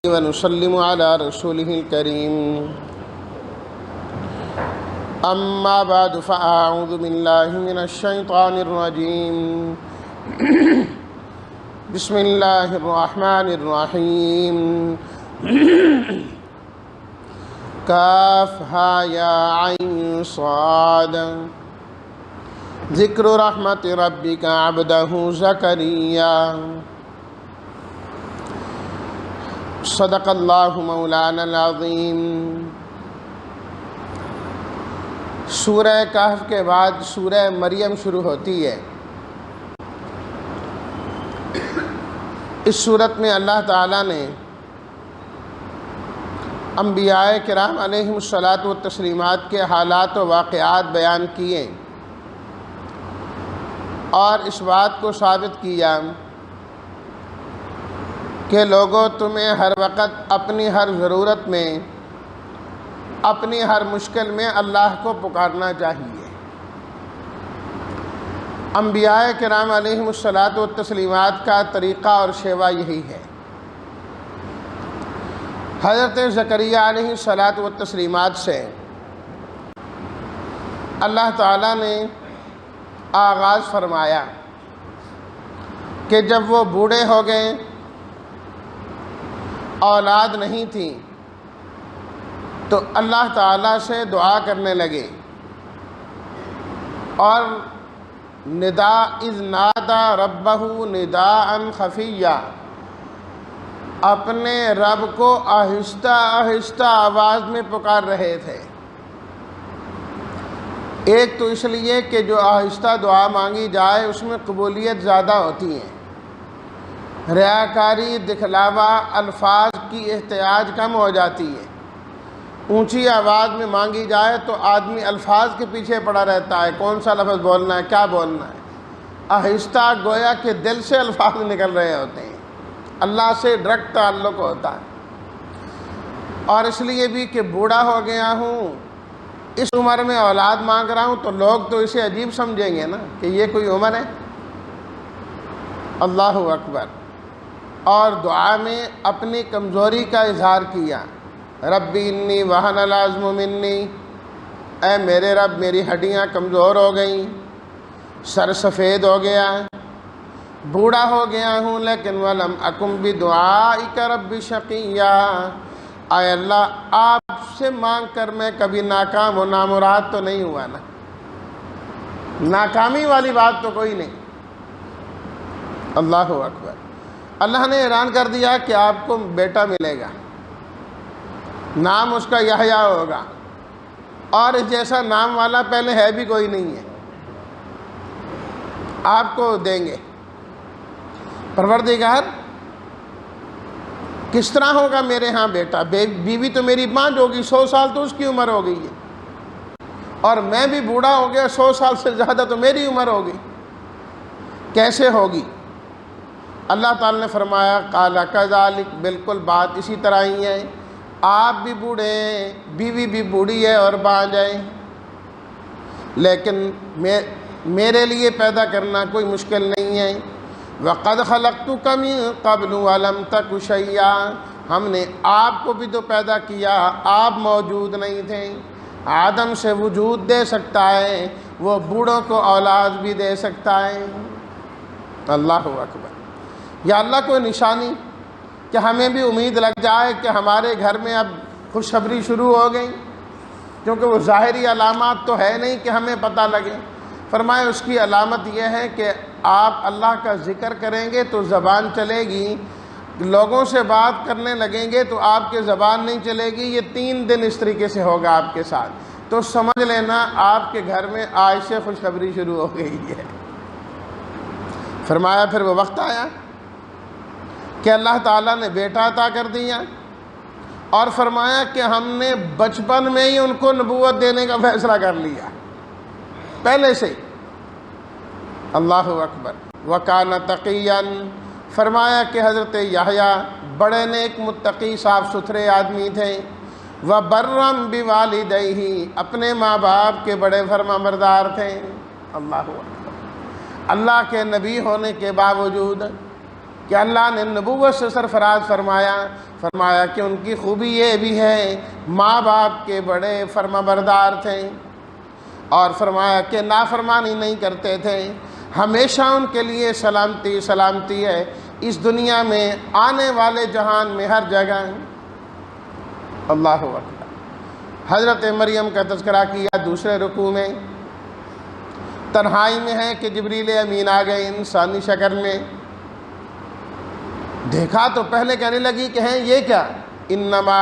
ونسلم على رسوله الكريم أما بعد فأعوذ بالله من الشيطان الرجيم بسم الله الرحمن الرحيم كافها يا عين صاد ذكر رحمة ربك عبده زكريا صدق اللہ مولانا العظیم۔ سورہ کہف کے بعد سورہ مریم شروع ہوتی ہے۔ اس صورت میں اللہ تعالیٰ نے انبیاء کرام علیہم الصلاۃ والتسلیمات کے حالات و واقعات بیان کیے اور اس بات کو ثابت کیا کہ لوگوں تمہیں ہر وقت اپنی ہر ضرورت میں، اپنی ہر مشکل میں اللہ کو پکارنا چاہیے۔ انبیاء کرام علیہم الصلاۃ والتسلیمات کا طریقہ اور شیوا یہی ہے۔ حضرت زکریا علیہ الصلاۃ والتسلیمات سے اللہ تعالیٰ نے آغاز فرمایا کہ جب وہ بوڑھے ہو گئے، اولاد نہیں تھی، تو اللہ تعالیٰ سے دعا کرنے لگے اور اذ نادا ربہ نداء خفیہ، اپنے رب کو آہستہ آہستہ آواز میں پکار رہے تھے۔ ایک تو اس لیے کہ جو آہستہ دعا مانگی جائے اس میں قبولیت زیادہ ہوتی ہے، ریاکاری، دکھلاوا، الفاظ کی احتیاج کم ہو جاتی ہے۔ اونچی آواز میں مانگی جائے تو آدمی الفاظ کے پیچھے پڑا رہتا ہے، کون سا لفظ بولنا ہے، کیا بولنا ہے۔ آہستہ گویا کہ دل سے الفاظ نکل رہے ہوتے ہیں، اللہ سے ڈائریکٹ تعلق ہوتا ہے۔ اور اس لیے بھی کہ بوڑھا ہو گیا ہوں، اس عمر میں اولاد مانگ رہا ہوں، تو لوگ تو اسے عجیب سمجھیں گے نا کہ یہ کوئی عمر ہے۔ اللہ اکبر۔ اور دعا میں اپنی کمزوری کا اظہار کیا، ربی انی وہن العظم منی، اے میرے رب میری ہڈیاں کمزور ہو گئیں، سر سفید ہو گیا، بوڑھا ہو گیا ہوں، لیکن ولم اکن بدعائک رب شقیا، اے اللہ آپ سے مانگ کر میں کبھی ناکام و نامراد تو نہیں ہوا نا، ناکامی والی بات تو کوئی نہیں۔ اللہ اکبر۔ اللہ نے اعلان کر دیا کہ آپ کو بیٹا ملے گا، نام اس کا یحییٰ ہوگا، اور اس جیسا نام والا پہلے ہے بھی کوئی نہیں ہے، آپ کو دیں گے۔ پروردگار کس طرح ہوگا میرے ہاں بیٹا؟ بیوی تو میری 5 ہوگی، 100 سال تو اس کی عمر ہو گئی ہے، اور میں بھی بوڑھا ہو گیا، 100 سال سے زیادہ تو میری عمر ہوگی، کیسے ہوگی؟ اللہ تعالیٰ نے فرمایا قال کذالک، بالکل بات اسی طرح ہی ہے، آپ بھی بوڑھے ہیں، بیوی بھی بوڑھی ہے اور بانجھ ہے، لیکن میرے لیے پیدا کرنا کوئی مشکل نہیں ہے۔ وَقَدْ خَلَقْتُكَ مِن قَبْلُ وَلَمْ تَكُ شَيْئًا، ہم نے آپ کو بھی تو پیدا کیا، آپ موجود نہیں تھے۔ آدم سے وجود دے سکتا ہے، وہ بوڑھوں کو اولاد بھی دے سکتا ہے۔ اللہ اکبر۔ یا اللہ کوئی نشانی کہ ہمیں بھی امید لگ جائے کہ ہمارے گھر میں اب خوشخبری شروع ہو گئی، کیونکہ وہ ظاہری علامات تو ہے نہیں کہ ہمیں پتہ لگے۔ فرمائے اس کی علامت یہ ہے کہ آپ اللہ کا ذکر کریں گے تو زبان چلے گی، لوگوں سے بات کرنے لگیں گے تو آپ کے زبان نہیں چلے گی۔ یہ 3 دن اس طریقے سے ہوگا آپ کے ساتھ، تو سمجھ لینا آپ کے گھر میں آج سے خوشخبری شروع ہو گئی ہے۔ فرمایا پھر وہ وقت آیا کہ اللہ تعالیٰ نے بیٹا عطا کر دیا، اور فرمایا کہ ہم نے بچپن میں ہی ان کو نبوت دینے کا فیصلہ کر لیا، پہلے سے۔ اللہ اکبر۔ وَكَانَ تَقِيًّا، فرمایا کہ حضرت یحییٰ بڑے نیک متقی صاف ستھرے آدمی تھے۔ وَبَرًّا بِوَالِدَيْهِ، اپنے ماں باپ کے بڑے فرما بردار تھے۔ اللہ اکبر۔ اللہ کے نبی ہونے کے باوجود کہ اللہ نے نبوت سے سرفراز فرمایا کہ ان کی خوبی یہ بھی ہے ماں باپ کے بڑے فرما بردار تھے، اور فرمایا کہ نافرمانی نہیں کرتے تھے، ہمیشہ ان کے لیے سلامتی ہے اس دنیا میں، آنے والے جہان میں، ہر جگہ۔ اللہ اکبر۔ حضرت مریم کا تذکرہ کیا دوسرے رکوع میں، تنہائی میں ہے کہ جبریل امین آ گئے انسانی شکل میں، دیکھا تو پہلے کہنے لگی کہ ہیں یہ کیا؟ انما،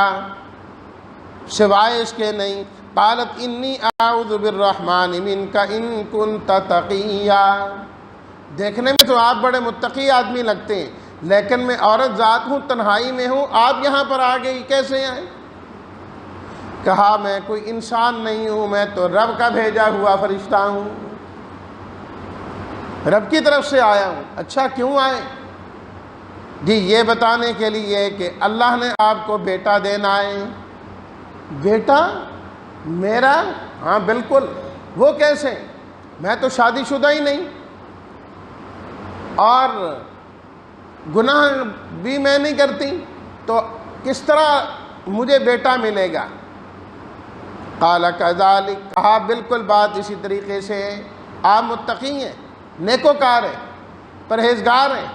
سوائے اس کے نہیں، قالت انی اعوذ بالرحمن منک ان کنت تقیا، دیکھنے میں تو آپ بڑے متقی آدمی لگتے ہیں، لیکن میں عورت ذات ہوں، تنہائی میں ہوں، آپ یہاں پر آ گئی، کیسے آئیں؟ کہا میں کوئی انسان نہیں ہوں، میں تو رب کا بھیجا ہوا فرشتہ ہوں، رب کی طرف سے آیا ہوں۔ اچھا کیوں آئے؟ جی یہ بتانے کے لیے کہ اللہ نے آپ کو بیٹا دینا ہے۔ بیٹا میرا؟ ہاں بالکل۔ وہ کیسے؟ میں تو شادی شدہ ہی نہیں، اور گناہ بھی میں نہیں کرتی، تو کس طرح مجھے بیٹا ملے گا؟ قال کذالک، کہا بالکل بات اسی طریقے سے ہے، آپ متقی ہیں، نیکوکار ہیں، پرہیزگار ہیں،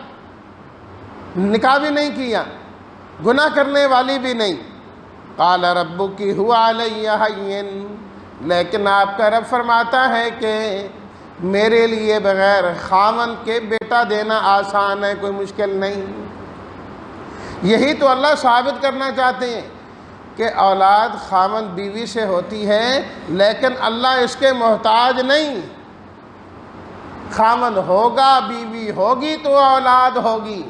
نکاح بھی نہیں کیا، گناہ کرنے والی بھی نہیں۔ قال ربک هو علی ہین، لیکن آپ کا رب فرماتا ہے کہ میرے لیے بغیر خاوند کے بیٹا دینا آسان ہے، کوئی مشکل نہیں۔ یہی تو اللہ ثابت کرنا چاہتے ہیں کہ اولاد خاوند بیوی سے ہوتی ہے، لیکن اللہ اس کے محتاج نہیں، خاوند ہوگا، بیوی ہوگی تو اولاد ہوگی۔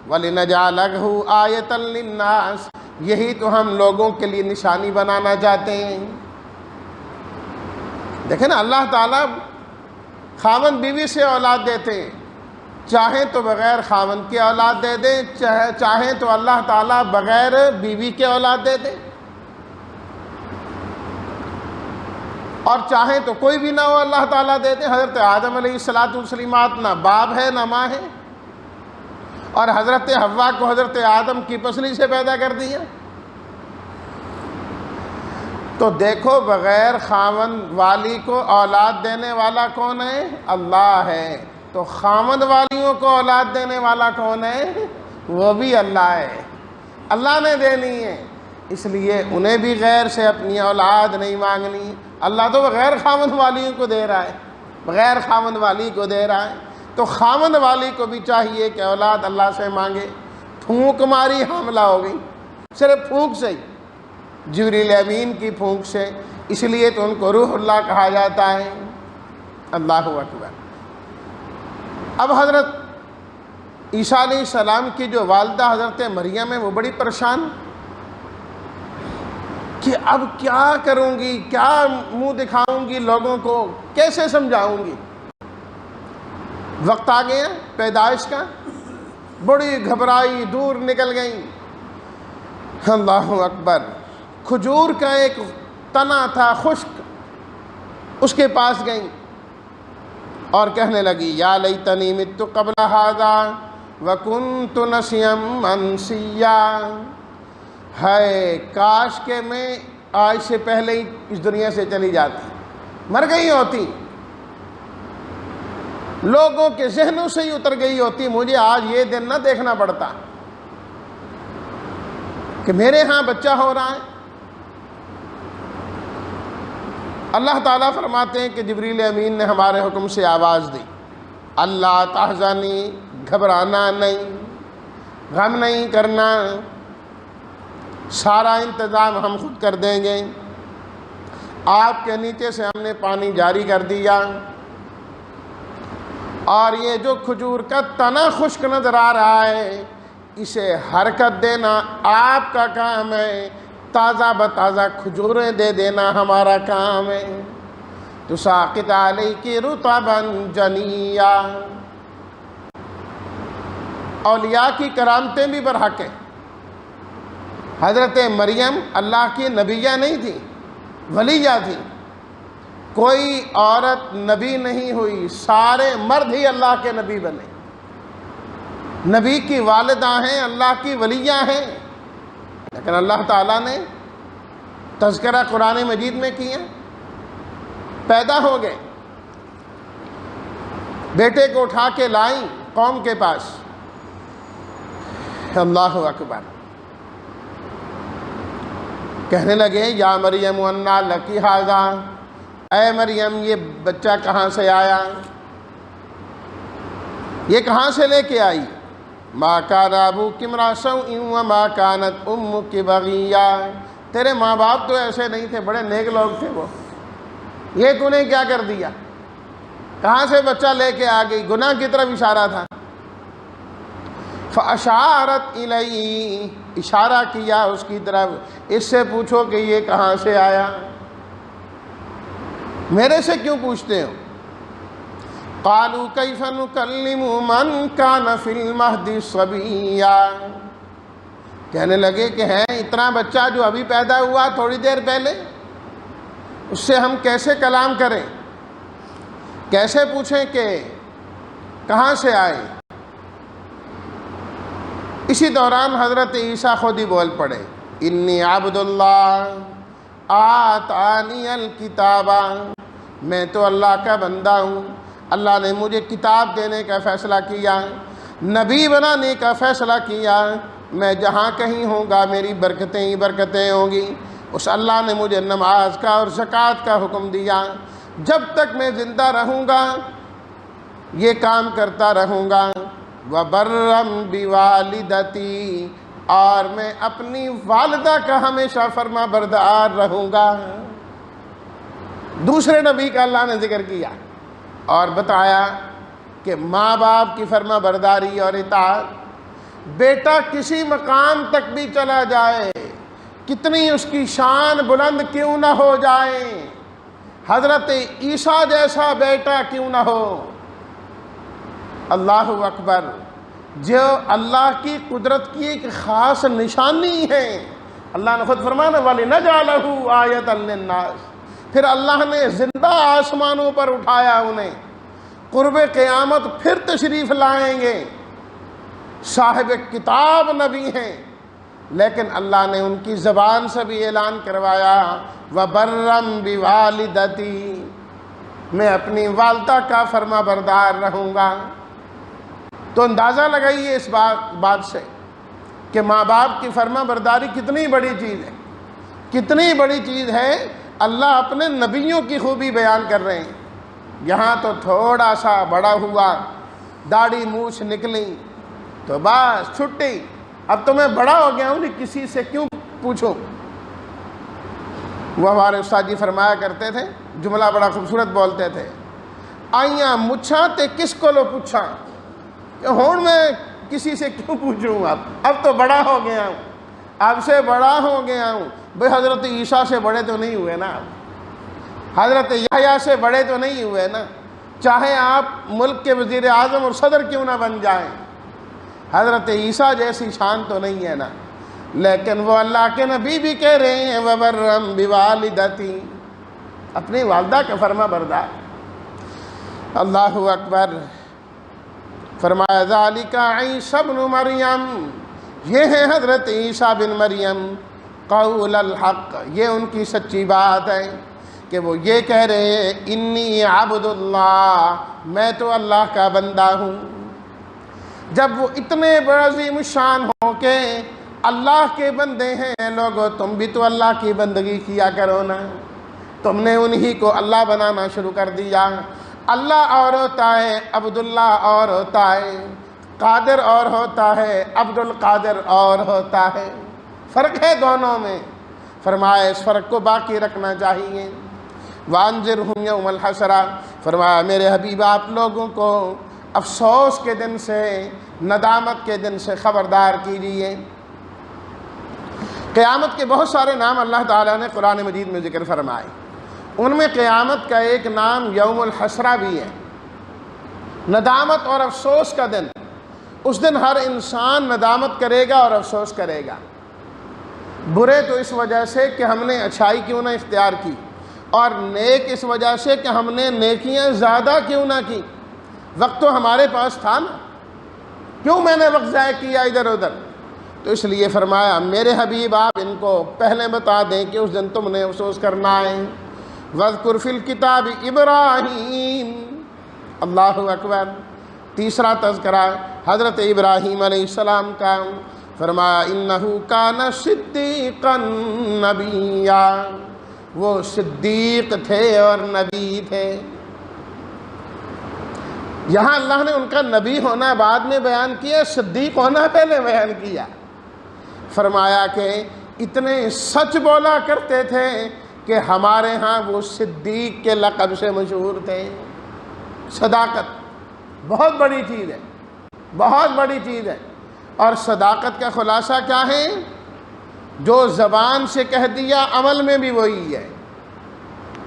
وَلِنَجْعَلَهُ آیَةً لِلنَّاسِ، یہی تو ہم لوگوں کے لیے نشانی بنانا چاہتے ہیں۔ دیکھیں نا، اللہ تعالیٰ خاوند بیوی سے اولاد دیتے ہیں، چاہیں تو بغیر خاوند کی اولاد دے دیں، چاہیں تو اللہ تعالیٰ بغیر بیوی کے اولاد دے دیں، اور چاہیں تو کوئی بھی نہ ہو اللہ تعالیٰ دے دیں۔ حضرت آدم علیہ السلام نہ باپ ہے نہ ماں ہے، اور حضرت حوا کو حضرت آدم کی پسلی سے پیدا کر دیا۔ تو دیکھو بغیر خاوند والی کو اولاد دینے والا کون ہے؟ اللہ ہے۔ تو خاوند والیوں کو اولاد دینے والا کون ہے؟ وہ بھی اللہ ہے، اللہ نے دینی ہے، اس لیے انہیں بھی غیر سے اپنی اولاد نہیں مانگنی۔ اللہ تو بغیر خاوند والیوں کو دے رہا ہے، بغیر خاوند والی کو دے رہا ہے، تو خاوند والی کو بھی چاہیے کہ اولاد اللہ سے مانگے۔ پھونک ماری حاملہ ہو گئی، صرف پھونک سے ہی، جبریل امین کی پھونک سے، اس لیے تو ان کو روح اللہ کہا جاتا ہے۔ اللہ اکبر۔ اب حضرت عیسیٰ علیہ السلام کی جو والدہ حضرت مریم ہے، وہ بڑی پریشان کہ اب کیا کروں گی، کیا منہ دکھاؤں گی لوگوں کو، کیسے سمجھاؤں گی؟ وقت آ گیا پیدائش کا، بڑی گھبرائی، دور نکل گئی۔ اللہ اکبر۔ کھجور کا ایک تنا تھا خشک، اس کے پاس گئیں اور کہنے لگی یا لیتنی مت قبل ھذا وکنت نسیا منسیا، ہے کاش کہ میں آج سے پہلے ہی اس دنیا سے چلی جاتی، مر گئی ہوتی، لوگوں کے ذہنوں سے ہی اتر گئی ہوتی، مجھے آج یہ دن نہ دیکھنا پڑتا کہ میرے ہاں بچہ ہو رہا ہے۔ اللہ تعالیٰ فرماتے ہیں کہ جبریل امین نے ہمارے حکم سے آواز دی، اللہ تحزنی، گھبرانا نہیں، غم نہیں کرنا، سارا انتظام ہم خود کر دیں گے۔ آپ کے نیچے سے ہم نے پانی جاری کر دیا، اور یہ جو کھجور کا تنا خشک نظر آ رہا ہے، اسے حرکت دینا آپ کا کام ہے، تازہ بتازہ کھجوریں دے دینا ہمارا کام ہے۔ تساقط علیک رطبا جنیا، اولیاء کی کرامتیں بھی برحق ہیں۔ حضرت مریم اللہ کی نبیہ نہیں تھی، ولیہ تھی، کوئی عورت نبی نہیں ہوئی، سارے مرد ہی اللہ کے نبی بنے۔ نبی کی والدہ ہیں، اللہ کی ولیاں ہیں، لیکن اللہ تعالیٰ نے تذکرہ قرآن مجید میں کیا، پیدا ہو گئے، بیٹے کو اٹھا کے لائیں قوم کے پاس، اللہ اکبر، کہنے لگے یا مریم انا لکی ھذا، اے مریم یہ بچہ کہاں سے آیا، یہ کہاں سے لے کے آئی، ما کان ابوک امرأ سوء وما کانت امک بغیہ، تیرے ماں باپ تو ایسے نہیں تھے، بڑے نیک لوگ تھے وہ، یہ تو نے کیا کر دیا، کہاں سے بچہ لے کے آ گئی، گناہ کی طرف اشارہ تھا۔ فاشارت الیہ، اشارہ کیا اس کی طرف، اس سے پوچھو کہ یہ کہاں سے آیا، میرے سے کیوں پوچھتے ہو، قالوا کیف نکلم من کان فی المہد صبیا، کہنے لگے کہ ہیں اتنا بچہ جو ابھی پیدا ہوا تھوڑی دیر پہلے، اس سے ہم کیسے کلام کریں، کیسے پوچھیں کہ کہاں سے آئے۔ اسی دوران حضرت عیسیٰ خود ہی بول پڑے، انی عبد اللہ آتانی الکتاب، میں تو اللہ کا بندہ ہوں، اللہ نے مجھے کتاب دینے کا فیصلہ کیا، نبی بنانے کا فیصلہ کیا، میں جہاں کہیں ہوں گا میری برکتیں ہی برکتیں ہوں گی، اس اللہ نے مجھے نماز کا اور زکوٰۃ کا حکم دیا، جب تک میں زندہ رہوں گا یہ کام کرتا رہوں گا، وَبَرًّا بِوَالِدَتِي، اور میں اپنی والدہ کا ہمیشہ فرما بردار رہوں گا۔ دوسرے نبی کا اللہ نے ذکر کیا اور بتایا کہ ماں باپ کی فرما برداری اور اطاعت، بیٹا کسی مقام تک بھی چلا جائے، کتنی اس کی شان بلند کیوں نہ ہو جائے، حضرت عیسیٰ جیسا بیٹا کیوں نہ ہو، اللہ اکبر، جو اللہ کی قدرت کی ایک خاص نشانی ہے، اللہ نے خود فرمانا وَلِنَجْعَلَهُ آیَةً لِلنَّاسِ، پھر اللہ نے زندہ آسمانوں پر اٹھایا انہیں، قرب قیامت پھر تشریف لائیں گے، صاحب کتاب نبی ہیں، لیکن اللہ نے ان کی زبان سے بھی اعلان کروایا وَبَرًّا بِوَالِدَتِي، میں اپنی والدہ کا فرما بردار رہوں گا۔ تو اندازہ لگائیے اس بات سے کہ ماں باپ کی فرما برداری کتنی بڑی چیز ہے، کتنی بڑی چیز ہے، اللہ اپنے نبیوں کی خوبی بیان کر رہے ہیں۔ یہاں تو تھوڑا سا بڑا ہوا، داڑھی مونچھ نکلی تو بس چھٹی، اب تو میں بڑا ہو گیا ہوں، کسی سے کیوں پوچھوں۔ وہ ہمارے استاد جی فرمایا کرتے تھے، جملہ بڑا خوبصورت بولتے تھے، آئیاں مچھاں تے کس کو لو پوچھاں، کہ ہون میں کسی سے کیوں پوچھوں، اب تو بڑا ہو گیا ہوں، اب سے بڑا ہو گیا ہوں۔ بھئی حضرت عیسیٰ سے بڑے تو نہیں ہوئے نا، حضرت یحییٰ سے بڑے تو نہیں ہوئے نا، چاہے آپ ملک کے وزیر اعظم اور صدر کیوں نہ بن جائیں، حضرت عیسیٰ جیسی شان تو نہیں ہے نا، لیکن وہ اللہ کے نبی بھی کہہ رہے ہیں وَبَرًّا بِوَالِدَتِي، اپنی والدہ کا فرما بردار۔ اللہ اکبر، فرمایا ذَلِكَ عِیسیٰ بْنُ مریم، یہ ہے حضرت عیسیٰ بن مریم، قول الحق، یہ ان کی سچی بات ہے کہ وہ یہ کہہ رہے ہیں انی عبد اللہ، میں تو اللہ کا بندہ ہوں۔ جب وہ اتنے بڑے عظیم شان ہوں کہ اللہ کے بندے ہیں، لوگو تم بھی تو اللہ کی بندگی کیا کرو نا، تم نے انہی کو اللہ بنانا شروع کر دیا۔ اللہ اور ہوتا ہے، عبداللہ اور ہوتا ہے، قادر اور ہوتا ہے، عبد القادر اور ہوتا ہے، فرق ہے دونوں میں۔ فرمایا اس فرق کو باقی رکھنا چاہیے۔ وَأَنذِرْهُمْ يَوْمَ الْحَسْرَةِ، فرمایا میرے حبیب آپ لوگوں کو افسوس کے دن سے، ندامت کے دن سے خبردار کیجیے۔ قیامت کے بہت سارے نام اللہ تعالیٰ نے قرآن مجید میں ذکر فرمائے، ان میں قیامت کا ایک نام یوم الحسرہ بھی ہے، ندامت اور افسوس کا دن۔ اس دن ہر انسان ندامت کرے گا اور افسوس کرے گا، برے تو اس وجہ سے کہ ہم نے اچھائی کیوں نہ اختیار کی، اور نیک اس وجہ سے کہ ہم نے نیکیاں زیادہ کیوں نہ کی۔ وقت تو ہمارے پاس تھا نا، کیوں میں نے وقت ضائع کیا ادھر ادھر؟ تو اس لیے فرمایا میرے حبیب آپ ان کو پہلے بتا دیں کہ اس دن تم نے افسوس کرنا ہے۔ وَاذْكُرْ فِي الْكِتَابِ إِبْرَاهِيمَ، اللہ اکبر، تیسرا تذکرہ حضرت ابراہیم علیہ السلام کا۔ فرمایا انہو کان صدیقا نبیا، وہ صدیق تھے اور نبی تھے۔ یہاں اللہ نے ان کا نبی ہونا بعد میں بیان کیا، صدیق ہونا پہلے بیان کیا۔ فرمایا کہ اتنے سچ بولا کرتے تھے کہ ہمارے ہاں وہ صدیق کے لقب سے مشہور تھے۔ صداقت بہت بڑی چیز ہے، بہت بڑی چیز ہے۔ اور صداقت کا خلاصہ کیا ہے؟ جو زبان سے کہہ دیا عمل میں بھی وہی ہے،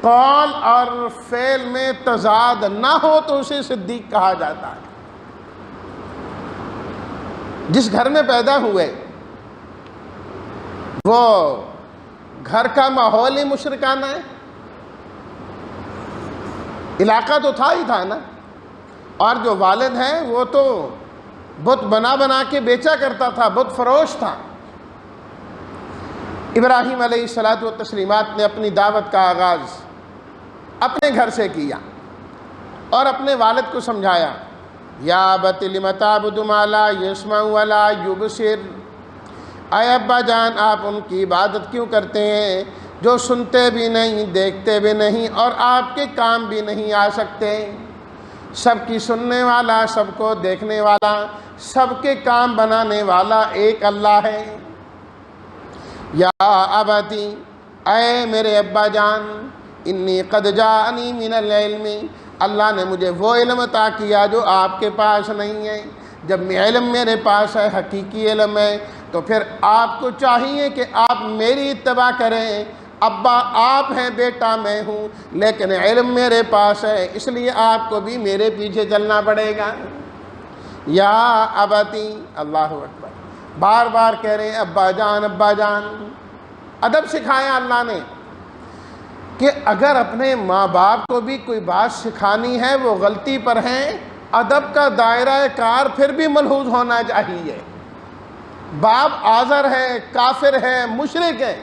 قول اور فعل میں تضاد نہ ہو تو اسے صدیق کہا جاتا ہے۔ جس گھر میں پیدا ہوئے وہ گھر کا ماحول ہی مشرکانہ ہے، علاقہ تو تھا ہی تھا نا، اور جو والد ہیں وہ تو بت بنا بنا کے بیچا کرتا تھا، بت فروش تھا۔ ابراہیم علیہ الصلاۃ والتسلیمات نے اپنی دعوت کا آغاز اپنے گھر سے کیا اور اپنے والد کو سمجھایا، یا ابت لم تعبد ما لا یسمع ولا یبصر، اے ابا جان آپ ان کی عبادت کیوں کرتے ہیں جو سنتے بھی نہیں، دیکھتے بھی نہیں اور آپ کے کام بھی نہیں آ سکتے۔ سب کی سننے والا، سب کو دیکھنے والا، سب کے کام بنانے والا ایک اللہ ہے۔ یا ابتی، اے میرے ابا جان، انی قد جاءنی من العلم، اللہ نے مجھے وہ علم عطا کیا جو آپ کے پاس نہیں ہے۔ جب علم میرے پاس ہے، حقیقی علم ہے، تو پھر آپ کو چاہیے کہ آپ میری اتباع کریں۔ ابا آپ ہیں، بیٹا میں ہوں، لیکن علم میرے پاس ہے، اس لیے آپ کو بھی میرے پیچھے چلنا پڑے گا۔ یا ابتی، اللہ اکبر، بار بار کہہ رہے ہیں ابا جان ابا جان۔ ادب سکھایا اللہ نے کہ اگر اپنے ماں باپ کو بھی کوئی بات سکھانی ہے، وہ غلطی پر ہیں، ادب کا دائرہ کار پھر بھی ملحوظ ہونا چاہیے۔ باپ عاذر ہے، کافر ہے، مشرک ہے،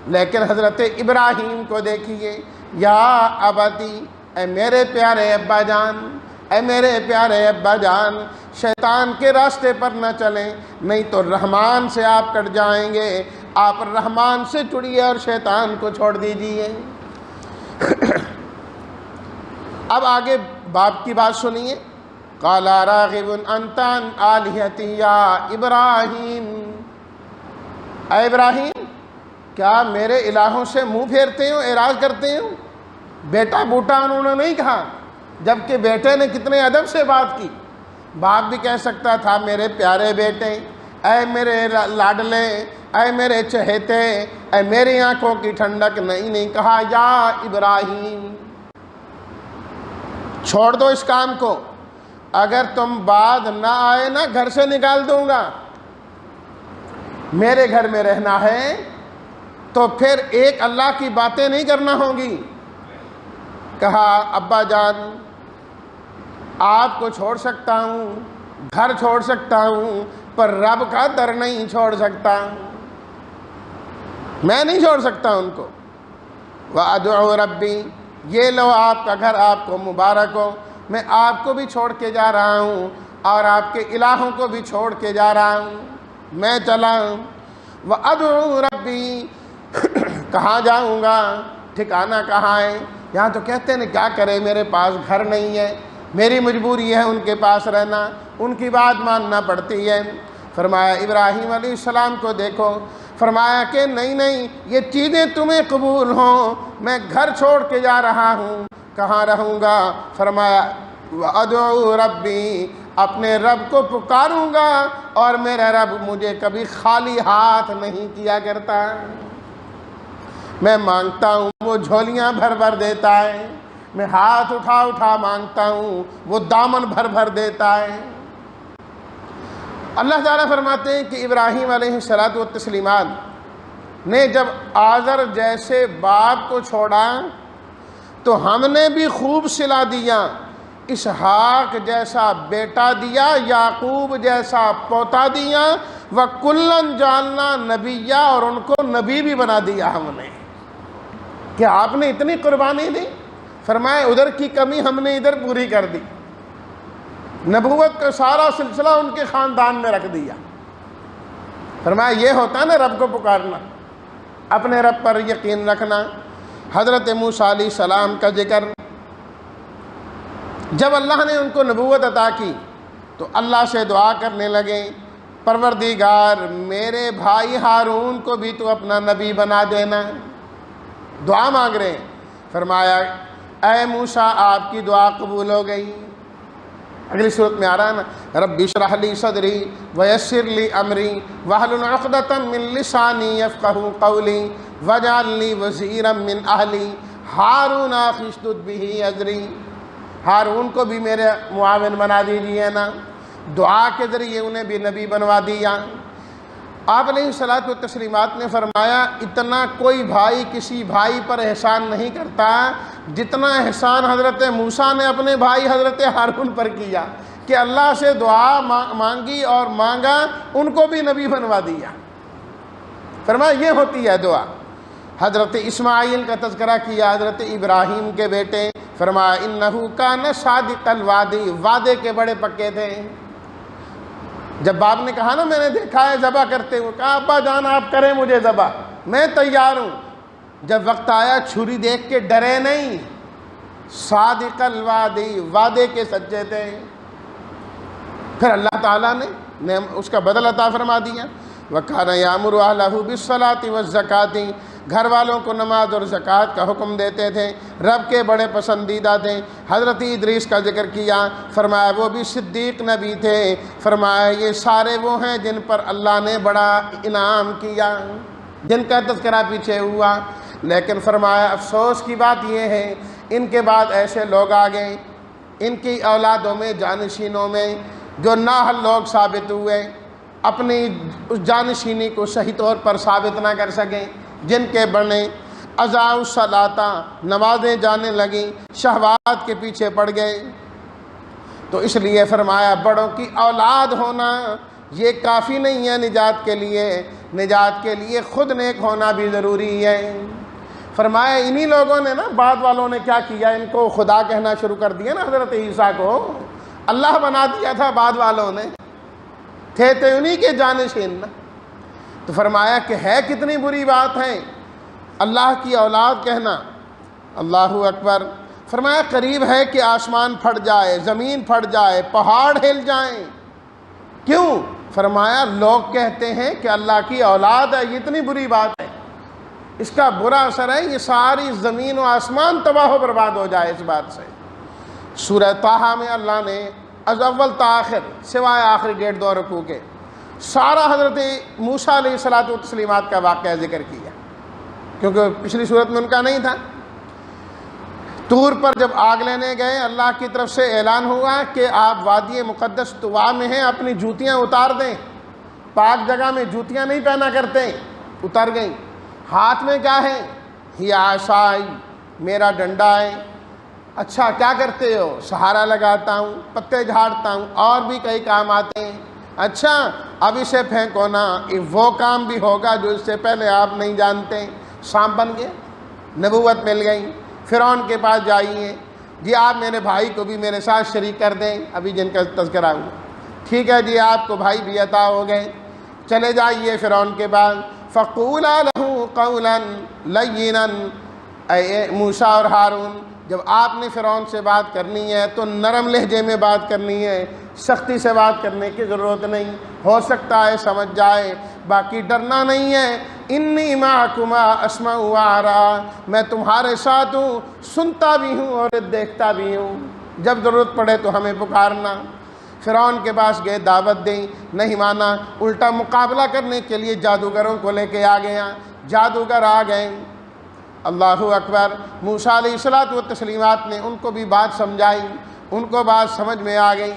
لیکن حضرت ابراہیم کو دیکھیے، یا ابتی، اے میرے پیارے ابا جان، اے میرے پیارے ابا جان، شیطان کے راستے پر نہ چلیں، نہیں تو رحمان سے آپ کٹ جائیں گے۔ آپ رحمان سے جڑیے اور شیطان کو چھوڑ دیجیے۔ اب آگے باپ کی بات سنیے، قال راغب انت عن آلہتی یا ابراہیم، اے ابراہیم کیا میرے الہوں سے منہ پھیرتے ہو، اعراض کرتے ہو؟ بیٹا بوٹا انہوں نے نہیں کہا، جبکہ بیٹے نے کتنے ادب سے بات کی۔ باپ بھی کہہ سکتا تھا میرے پیارے بیٹے، اے میرے لاڈلے، اے میرے چہیتے، اے میری آنکھوں کی ٹھنڈک، نہیں کہا یا ابراہیم۔ چھوڑ دو اس کام کو، اگر تم بعد نہ آئے نا گھر سے نکال دوں گا۔ میرے گھر میں رہنا ہے تو پھر ایک اللہ کی باتیں نہیں کرنا ہوں گی۔ کہا ابا جان آپ کو چھوڑ سکتا ہوں، گھر چھوڑ سکتا ہوں، پر رب کا در نہیں چھوڑ سکتا، میں نہیں چھوڑ سکتا ان کو۔ وَأَدْعُو رَبِّي، یہ لو آپ کا گھر آپ کو مبارک ہو، میں آپ کو بھی چھوڑ کے جا رہا ہوں اور آپ کے الہوں کو بھی چھوڑ کے جا رہا ہوں، میں چلا ہوں۔ وَأَدْعُو رَبِّي، کہاں جاؤں گا، ٹھکانہ کہاں ہے؟ یہاں تو کہتے ہیں کیا کرے، میرے پاس گھر نہیں ہے، میری مجبوری ہے ان کے پاس رہنا، ان کی بات ماننا پڑتی ہے۔ فرمایا ابراہیم علیہ السلام کو دیکھو، فرمایا کہ نہیں یہ چیزیں تمہیں قبول ہوں، میں گھر چھوڑ کے جا رہا ہوں، کہاں رہوں گا؟ فرمایا وَأَدْعُو رَبِّي، اپنے رب کو پکاروں گا، اور میرا رب مجھے کبھی خالی ہاتھ نہیں کیا کرتا، میں مانگتا ہوں وہ جھولیاں بھر بھر دیتا ہے، میں ہاتھ اٹھا اٹھا مانگتا ہوں وہ دامن بھر بھر دیتا ہے۔ اللہ تعالیٰ فرماتے ہیں کہ ابراہیم علیہ الصلاۃ والتسلیمات نے جب آزر جیسے باپ کو چھوڑا تو ہم نے بھی خوب صلہ دیا، اسحاق جیسا بیٹا دیا، یعقوب جیسا پوتا دیا، وَكُلًّا جَعَلْنَا نَبِيًّا، اور ان کو نبی بھی بنا دیا ہم نے۔ کہ آپ نے اتنی قربانی دی، فرمایا ادھر کی کمی ہم نے ادھر پوری کر دی، نبوت کا سارا سلسلہ ان کے خاندان میں رکھ دیا۔ فرمایا یہ ہوتا ہے نا رب کو پکارنا، اپنے رب پر یقین رکھنا۔ حضرت موسیٰ علیہ السلام کا ذکر، جب اللہ نے ان کو نبوت عطا کی تو اللہ سے دعا کرنے لگے، پروردگار میرے بھائی ہارون کو بھی تو اپنا نبی بنا دینا۔ دعا مانگ رہے ہیں۔ فرمایا اے موسیٰ آپ کی دعا قبول ہو گئی۔ اگلی صورت میں آ رہا ہے نا، رب اشرح لی صدری ویسر لی امری واحلل عقدۃ من لسانی یفقہوا قولی واجعل لی وزیرا من اہلی ہارون اخی اشدد بہ اذری۔ ہارون کو بھی میرے معاون بنا دیجیے نا۔ دعا کے ذریعے انہیں بھی نبی بنوا دیا۔ آپ علیہ الصلوۃ والتسلیمات نے فرمایا اتنا کوئی بھائی کسی بھائی پر احسان نہیں کرتا جتنا احسان حضرت موسیٰ نے اپنے بھائی حضرت ہارون پر کیا، کہ اللہ سے دعا مانگی اور مانگا، ان کو بھی نبی بنوا دیا۔ فرمایا یہ ہوتی ہے دعا۔ حضرت اسماعیل کا تذکرہ کیا، حضرت ابراہیم کے بیٹے، فرمایا انہو کان صادق الوعد، وعدے کے بڑے پکے تھے۔ جب باپ نے کہا نا میں نے دیکھا ہے ذبح کرتے ہوئے، کہا ابا جان آپ کریں مجھے ذبح، میں تیار ہوں۔ جب وقت آیا چھری دیکھ کے ڈرے نہیں، صادق الوعد، وعدے کے سچے تھے۔ پھر اللہ تعالیٰ نے اس کا بدل عطا فرما دیا۔ وَكَانَ يَأْمُرُ أَهْلَهُ بِالصَّلَاةِ وَالزَّكَاةِ، گھر والوں کو نماز اور زکوٰۃ کا حکم دیتے تھے، رب کے بڑے پسندیدہ تھے۔ حضرت ادریس کا ذکر کیا، فرمایا وہ بھی صدیق نبی تھے۔ فرمایا یہ سارے وہ ہیں جن پر اللہ نے بڑا انعام کیا، جن کا تذکرہ پیچھے ہوا۔ لیکن فرمایا افسوس کی بات یہ ہے ان کے بعد ایسے لوگ آ گئے، ان کی اولادوں میں جانشینوں میں جو نااہل لوگ ثابت ہوئے، اپنی اس جانشینی کو صحیح طور پر ثابت نہ کر سکیں، جن کے بنے اضاعوا الصلاۃ، نمازیں جانے لگیں، شہوات کے پیچھے پڑ گئے۔ تو اس لیے فرمایا بڑوں کی اولاد ہونا یہ کافی نہیں ہے نجات کے لیے، نجات کے لیے خود نیک ہونا بھی ضروری ہے۔ فرمایا انہی لوگوں نے نا، بعد والوں نے کیا کیا، ان کو خدا کہنا شروع کر دیا نا، حضرت عیسیٰ کو اللہ بنا دیا تھا بعد والوں نے، تھے انہی کے جانشین نا۔ تو فرمایا کہ ہے کتنی بری بات ہے اللہ کی اولاد کہنا۔ اللہ اکبر۔ فرمایا قریب ہے کہ آسمان پھٹ جائے، زمین پھٹ جائے، پہاڑ ہل جائیں۔ کیوں؟ فرمایا لوگ کہتے ہیں کہ اللہ کی اولاد ہے، یہ اتنی بری بات ہے، اس کا برا اثر ہے یہ ساری زمین و آسمان تباہ و برباد ہو جائے اس بات سے۔ سورہ طٰہٰ میں اللہ نے از اول تا آخر سوائے آخری 1.5-2 رکوع کے سارا حضرت موسیٰ علیہ الصلوۃ والتسلیمات کا واقعہ ذکر کیا، کیونکہ پچھلی صورت میں ان کا نہیں تھا۔ طور پر جب آگ لینے گئے، اللہ کی طرف سے اعلان ہوا کہ آپ وادی مقدس طوا میں ہیں، اپنی جوتیاں اتار دیں، پاک جگہ میں جوتیاں نہیں پہنا کرتے، اتر گئیں۔ ہاتھ میں کیا ہے؟ ہی عصائی، میرا ڈنڈا ہے۔ اچھا کیا کرتے ہو؟ سہارا لگاتا ہوں، پتے جھاڑتا ہوں، اور بھی کئی کام آتے ہیں۔ اچھا اب اسے پھینکو نا، وہ کام بھی ہوگا جو اس سے پہلے آپ نہیں جانتے۔ سانپ بن گئے، نبوت مل گئی۔ فرعون کے پاس جائیے، جی آپ میرے بھائی کو بھی میرے ساتھ شریک کر دیں، ابھی جن کا تذکرہ ہوا، ٹھیک ہے جی آپ کو بھائی بھی عطا ہو گئے، چلے جائیے فرعون کے بعد۔ فَقُولَا لَهُ قَوْلًا لَيِّنًا، اے موسیٰ اور ہارون جب آپ نے فرعون سے بات کرنی ہے تو نرم لہجے میں بات کرنی ہے، سختی سے بات کرنے کی ضرورت نہیں، ہو سکتا ہے سمجھ جائے، باقی ڈرنا نہیں ہے۔ انی معکما اسمع وارا، میں تمہارے ساتھ ہوں، سنتا بھی ہوں اور دیکھتا بھی ہوں، جب ضرورت پڑے تو ہمیں پکارنا۔ فرعون کے پاس گئے، دعوت دیں، نہیں مانا، الٹا مقابلہ کرنے کے لیے جادوگروں کو لے کے آ گیا، جادوگر آ گئے۔ اللہ اکبر۔ موسیٰ علیہ الصلوۃ والتسلیمات نے ان کو بھی بات سمجھائی، ان کو بات سمجھ میں آ گئی۔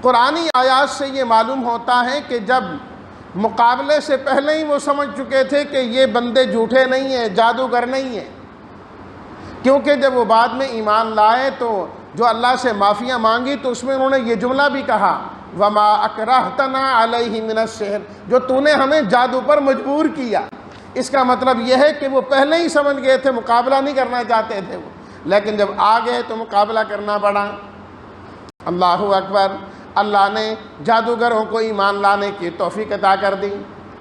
قرآنی آیات سے یہ معلوم ہوتا ہے کہ جب مقابلے سے پہلے ہی وہ سمجھ چکے تھے کہ یہ بندے جھوٹے نہیں ہیں، جادوگر نہیں ہیں، کیونکہ جب وہ بعد میں ایمان لائے تو جو اللہ سے معافیاں مانگی تو اس میں انہوں نے یہ جملہ بھی کہا وما اکرہتنا علیہ من السحر، جو تو نے ہمیں جادو پر مجبور کیا۔ اس کا مطلب یہ ہے کہ وہ پہلے ہی سمجھ گئے تھے، مقابلہ نہیں کرنا چاہتے تھے وہ، لیکن جب آ گئے تو مقابلہ کرنا پڑا۔ اللہ اکبر۔ اللہ نے جادوگروں کو ایمان لانے کی توفیق عطا کر دی۔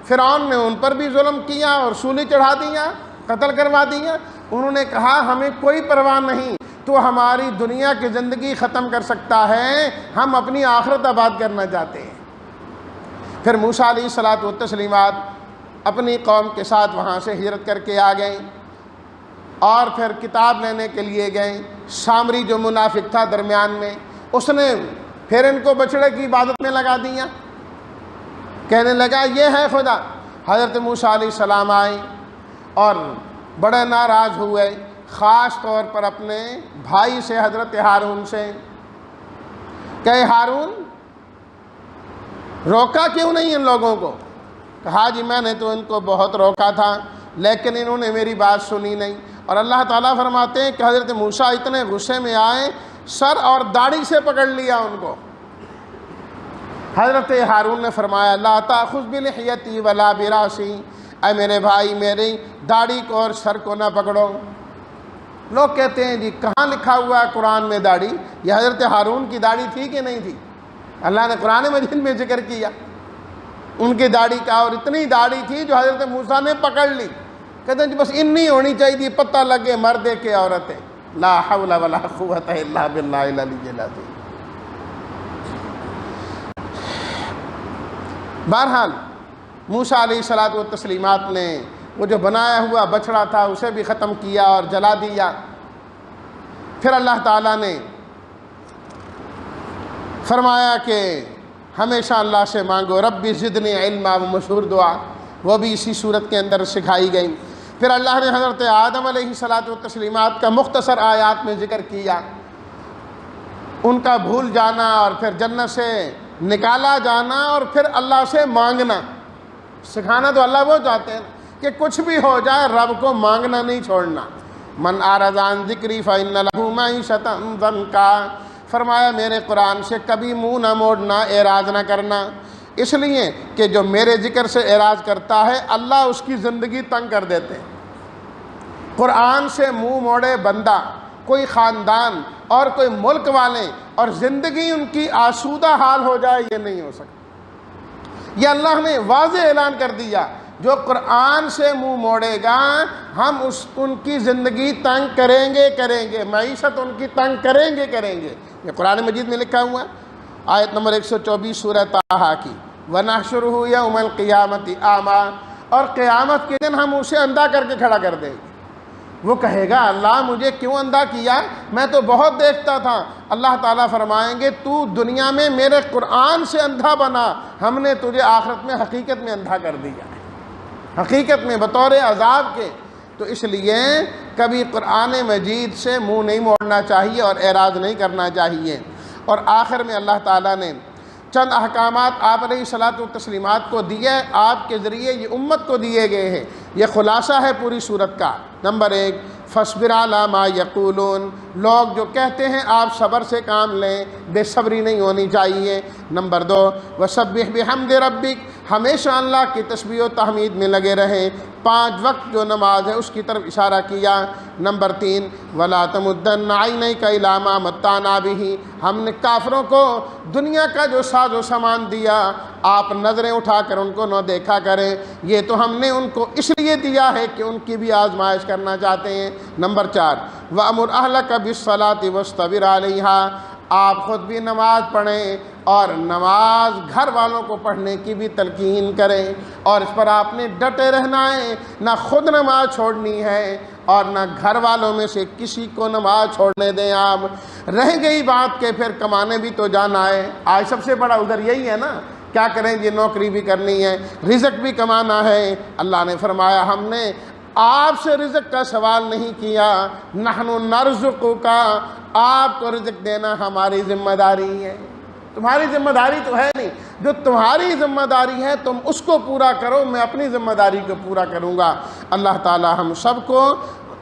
فرعون نے ان پر بھی ظلم کیا اور سولی چڑھا دیا، قتل کروا دیا۔ انہوں نے کہا ہمیں کوئی پرواہ نہیں، تو ہماری دنیا کی زندگی ختم کر سکتا ہے، ہم اپنی آخرت آباد کرنا چاہتے ہیں۔ پھر موسیٰ علیہ الصلوۃ والتسلیمات اپنی قوم کے ساتھ وہاں سے ہجرت کر کے آ گئے اور پھر کتاب لینے کے لیے گئے۔ سامری جو منافق تھا درمیان میں، اس نے پھر ان کو بچڑے کی عبادت میں لگا دیا، کہنے لگا یہ ہے خدا۔ حضرت موسیٰ علیہ السلام آئے اور بڑے ناراض ہوئے، خاص طور پر اپنے بھائی سے حضرت ہارون سے، کہ ہارون روکا کیوں نہیں ان لوگوں کو؟ کہا جی میں نے تو ان کو بہت روکا تھا لیکن انہوں نے میری بات سنی نہیں۔ اور اللہ تعالیٰ فرماتے ہیں کہ حضرت موسیٰ اتنے غصے میں آئے، سر اور داڑھی سے پکڑ لیا ان کو۔ حضرت ہارون نے فرمایا لا تأخذ بلحیتی ولا براسی، اے میرے بھائی میری داڑھی کو اور سر کو نہ پکڑو۔ لوگ کہتے ہیں جی کہاں لکھا ہوا ہے قرآن میں داڑھی؟ یہ حضرت ہارون کی داڑھی تھی کہ نہیں تھی؟ اللہ نے قرآن مجید میں ذکر کیا ان کی داڑھی کا، اور اتنی داڑھی تھی جو حضرت موسیٰ نے پکڑ لی۔ کہتے ہیں جی بس اتنی ہونی چاہیے، پتہ لگے مرد کے عورتیں۔ لا حول ولا قوت الا باللہ العلی العظیم۔ بہرحال موسیٰ علیہ الصلوۃ والتسلیمات نے وہ جو بنایا ہوا بچڑا تھا اسے بھی ختم کیا اور جلا دیا۔ پھر اللہ تعالیٰ نے فرمایا کہ ہمیشہ اللہ سے مانگو ربی زدنی علما، وہ مشہور دعا، وہ بھی اسی صورت کے اندر سکھائی گئی۔ پھر اللہ نے حضرت آدم علیہ الصلوۃ والتسلیمات کا مختصر آیات میں ذکر کیا، ان کا بھول جانا اور پھر جنت سے نکالا جانا اور پھر اللہ سے مانگنا۔ سکھانا تو اللہ وہ چاہتے ہیں کہ کچھ بھی ہو جائے رب کو مانگنا نہیں چھوڑنا۔ من اعرض عن ذکری فإن لہ معیشۃ ضنکا، فرمایا میرے قرآن سے کبھی منہ نہ موڑنا، اعراض نہ کرنا، اس لیے کہ جو میرے ذکر سے اعراض کرتا ہے اللہ اس کی زندگی تنگ کر دیتے ہیں۔ قرآن سے منہ موڑے بندہ، کوئی خاندان اور کوئی ملک والے اور زندگی ان کی آسودہ حال ہو جائے، یہ نہیں ہو سکتا۔ یہ اللہ نے واضح اعلان کر دیا، جو قرآن سے منہ موڑے گا ہم ان کی زندگی تنگ کریں گے، معیشت ان کی تنگ کریں گے۔ یہ قرآن مجید میں لکھا ہوا ہے، آیت نمبر 124 سورہ طٰہٰ کی، وَنَحْشُرُهُ يَوْمَ الْقِيَامَةِ أَعْمَىٰ، اور قیامت کے دن ہم اسے اندھا کر کے کھڑا کر دیں گے۔ وہ کہے گا اللہ مجھے کیوں اندھا کیا، میں تو بہت دیکھتا تھا۔ اللہ تعالیٰ فرمائیں گے تو دنیا میں میرے قرآن سے اندھا بنا، ہم نے تجھے آخرت میں حقیقت میں اندھا کر دیا ہے، حقیقت میں بطور عذاب کے۔ تو اس لیے کبھی قرآن مجید سے منہ نہیں موڑنا چاہیے اور اعراض نہیں کرنا چاہیے۔ اور آخر میں اللہ تعالیٰ نے چند احکامات آپ علیہ الصلوۃ والتسلیمات کو دیے، آپ کے ذریعے یہ امت کو دیے گئے ہیں۔ یہ خلاصہ ہے پوری صورت کا۔ نمبر 1، فاصبر علی ما یقولون، لوگ جو کہتے ہیں آپ صبر سے کام لیں، بے صبری نہیں ہونی چاہیے۔ نمبر 2، وسبح بحمد ربک، ہمیشہ اللہ کی تسبیح و تحمید میں لگے رہیں۔ 5 وقت جو نماز ہے اس کی طرف اشارہ کیا۔ نمبر 3، ولا تمدن عینیک الی ما متعنا بہ، ہم نے کافروں کو دنیا کا جو ساز و سامان دیا آپ نظریں اٹھا کر ان کو نہ دیکھا کریں، یہ تو ہم نے ان کو اس لیے دیا ہے کہ ان کی بھی آزمائش کرنا چاہتے ہیں۔ نمبر 4، وَأْمُرْ أَهْلَكَ بِالصَّلَاةِ وَاصْطَبِرْ عَلَيْهَا، آپ خود بھی نماز پڑھیں اور نماز گھر والوں کو پڑھنے کی بھی تلقین کریں، اور اس پر آپ نے ڈٹے رہنا ہے، نہ خود نماز چھوڑنی ہے اور نہ گھر والوں میں سے کسی کو نماز چھوڑنے دیں آپ۔ رہ گئی بات کہ پھر کمانے بھی تو جانا ہے، آج سب سے بڑا ادھر یہی ہے نا، کیا کریں جی نوکری بھی کرنی ہے، رزق بھی کمانا ہے۔ اللہ نے فرمایا ہم نے آپ سے رزق کا سوال نہیں کیا، نحن نرزقک، آپ کو رزق دینا ہماری ذمہ داری ہے، تمہاری ذمہ داری تو ہے نہیں، جو تمہاری ذمہ داری ہے تم اس کو پورا کرو، میں اپنی ذمہ داری کو پورا کروں گا۔ اللہ تعالی ہم سب کو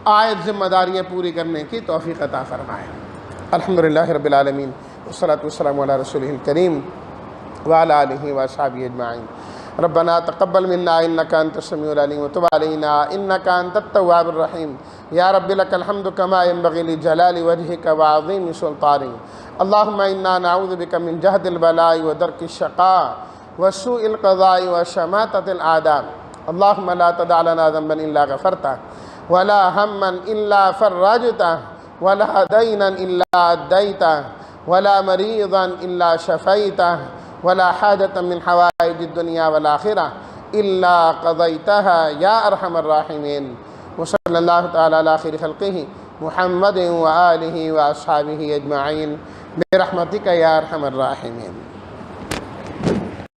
آئے ذمہ داریاں پوری کرنے کی توفیق عطا فرمائے۔ الحمدللہ رب العالمین والصلاة والسلام علی رسولہ الکریم وعلی آلہ وصحبہ اجمعین ربنا تقبل منا انك انت السميع العليم وتب علينا انك انت التواب الرحيم يا رب لك الحمد كما ينبغي لجلال وجهك وعظيم سلطانك اللهم انا نعوذ بك من جهد البلاء ودرك الشقاء وسوء القضاء وشماتة الاعداء اللهم لا تدع لنا ذنبا الا غفرته ولا هما الا فرجته ولا دينا الا اديته ولا مريضا الا شفيته ولا حاجة من حوائج الدنيا والآخرة إلا قضيتها يا أرحم الراحمين وصلى الله تعالى على خير خلقه محمد وآله وأصحابه أجمعين برحمتك يا أرحم الراحمين.